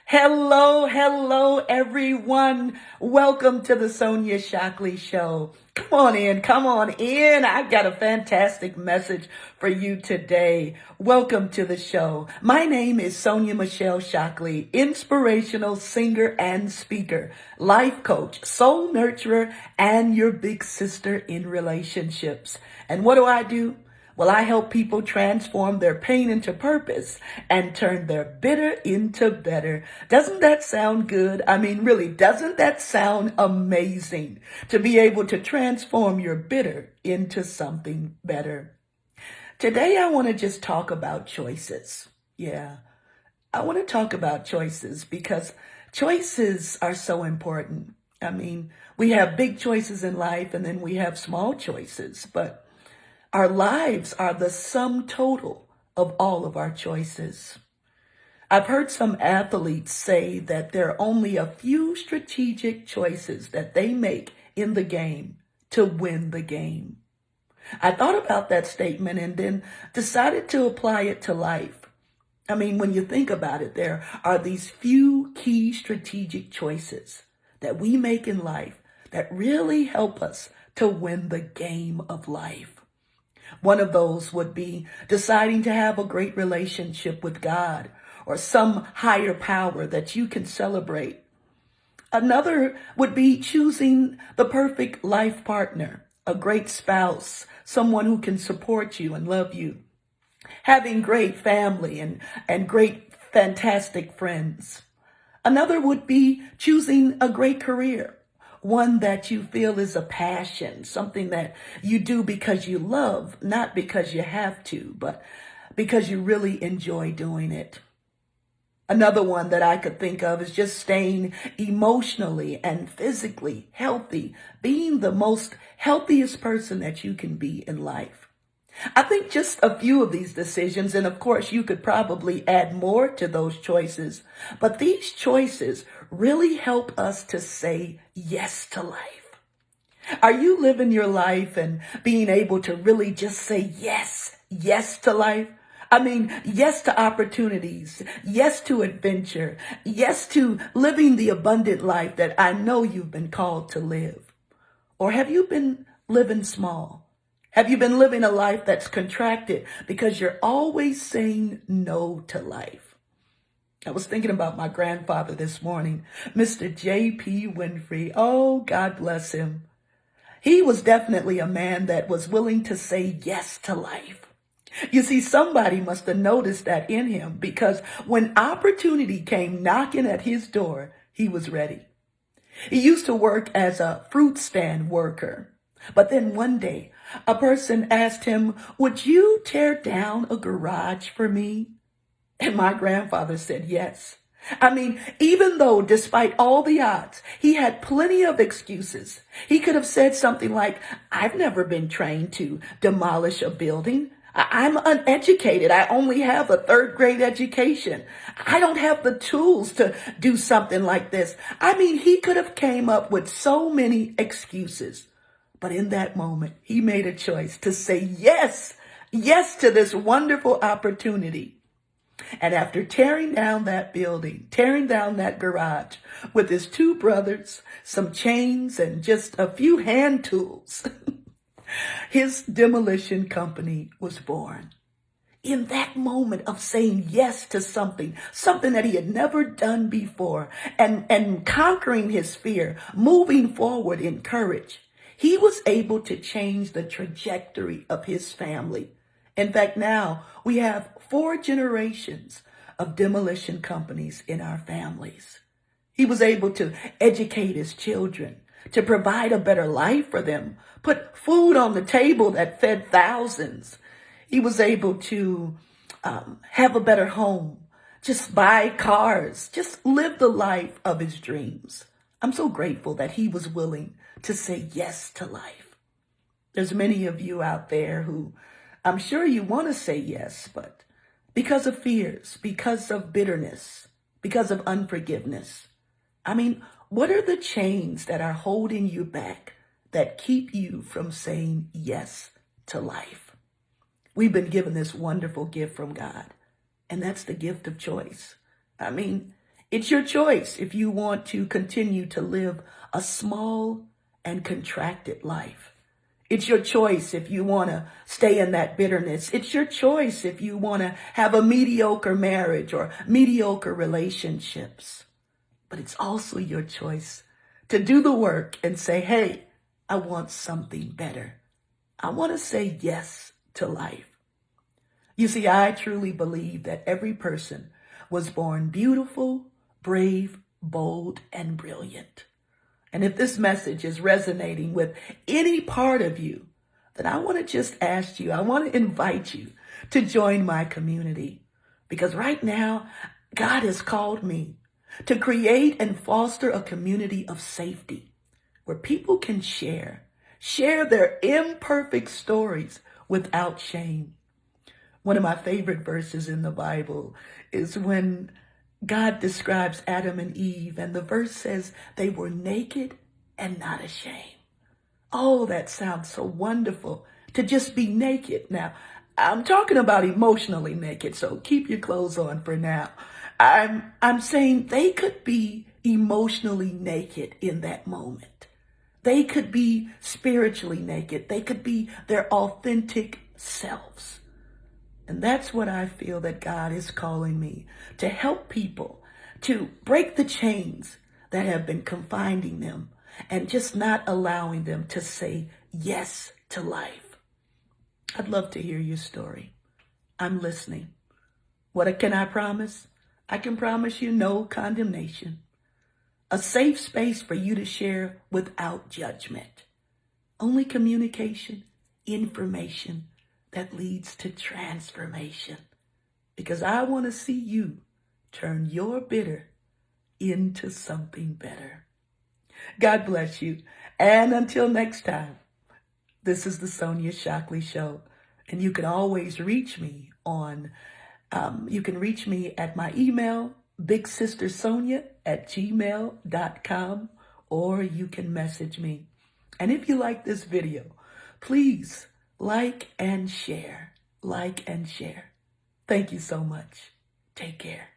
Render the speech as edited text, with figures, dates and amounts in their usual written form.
Hello, everyone. Welcome to the Sonia Shockley Show. Come on in. I've got a fantastic message for you today. Welcome to the show. My name is Sonia Michelle Shockley, inspirational singer and speaker, life coach, soul nurturer, and your big sister in relationships. And what do? Well, I help people transform their pain into purpose and turn their bitter into better. Doesn't that sound good? I mean, really, doesn't that sound amazing to be able to transform your bitter into something better? Today, I want to just talk about choices. Yeah, I want to talk about choices because choices are so important. I mean, we have big choices in life and then we have small choices, but our lives are the sum total of all of our choices. I've heard some athletes say that there are only a few strategic choices that they make in the game to win the game. I thought about that statement and then decided to apply it to life. I mean, when you think about it, there are these few key strategic choices that we make in life that really help us to win the game of life. One of those would be deciding to have a great relationship with God or some higher power that you can celebrate. Another would be choosing the perfect life partner, a great spouse, someone who can support you and love you. Having great family and great, fantastic friends. Another would be choosing a great career, one that you feel is a passion, something that you do because you love, not because you have to, but because you really enjoy doing it. Another one that I could think of is just staying emotionally and physically healthy, being the most healthiest person that you can be in life. I think just a few of these decisions, and of course you could probably add more to those choices, but these choices really help us to say yes to life. Are you living your life and being able to really just say yes to life? I mean, yes to opportunities, yes to adventure, yes to living the abundant life that I know you've been called to live. Or have you been living small? Have you been living a life that's contracted because you're always saying no to life? I was thinking about my grandfather this morning, Mr. J.P. Winfrey. Oh, God bless him. He was definitely a man that was willing to say yes to life. You see, somebody must have noticed that in him because when opportunity came knocking at his door, he was ready. He used to work as a fruit stand worker. But then one day, a person asked him, "Would you tear down a garage for me?" And my grandfather said yes. I mean, even though despite all the odds, he had plenty of excuses. He could have said something like, "I've never been trained to demolish a building. I'm uneducated. I only have a third grade education. I don't have the tools to do something like this." I mean, he could have came up with so many excuses. But in that moment, he made a choice to say yes to this wonderful opportunity. And after tearing down that building, tearing down that garage with his two brothers, some chains, and just a few hand tools, his demolition company was born. In that moment of saying yes to something that he had never done before, and conquering his fear, moving forward in courage, he was able to change the trajectory of his family. In fact, now we have 4 generations of demolition companies in our families. He was able to educate his children, to provide a better life for them, put food on the table that fed thousands. He was able to have a better home, just buy cars, just live the life of his dreams. I'm so grateful that he was willing to say yes to life. There's many of you out there who I'm sure you want to say yes, but because of fears, because of bitterness, because of unforgiveness. I mean, what are the chains that are holding you back that keep you from saying yes to life? We've been given this wonderful gift from God, and that's the gift of choice. I mean, It's your choice if you want to continue to live a small and contracted life. It's your choice if you want to stay in that bitterness. It's your choice if you want to have a mediocre marriage or mediocre relationships. But it's also your choice to do the work and say, hey, I want something better. I want to say yes to life. You see, I truly believe that every person was born beautiful, brave, bold, and brilliant. And if this message is resonating with any part of you, then I want to just ask you, I want to invite you to join my community. Because right now, God has called me to create and foster a community of safety where people can share their imperfect stories without shame. One of my favorite verses in the Bible is when God describes Adam and Eve, and the verse says they were naked and not ashamed. Oh, that sounds so wonderful to just be naked. Now, I'm talking about emotionally naked, so keep your clothes on for now. I'm saying they could be emotionally naked in that moment. They could be spiritually naked. They could be their authentic selves. And that's what I feel that God is calling me to help people to break the chains that have been confining them and just not allowing them to say yes to life. I'd love to hear your story. I'm listening. What can I promise? I can promise you no condemnation. A safe space for you to share without judgment. Only communication, information that leads to transformation. Because I want to see you turn your bitter into something better. God bless you. And until next time, this is the Sonia Shockley Show. And you can always reach me on, you can reach me at my email, bigsistersonia@gmail.com, or you can message me. And if you like this video, please like and share. Like and share. Thank you so much. Take care.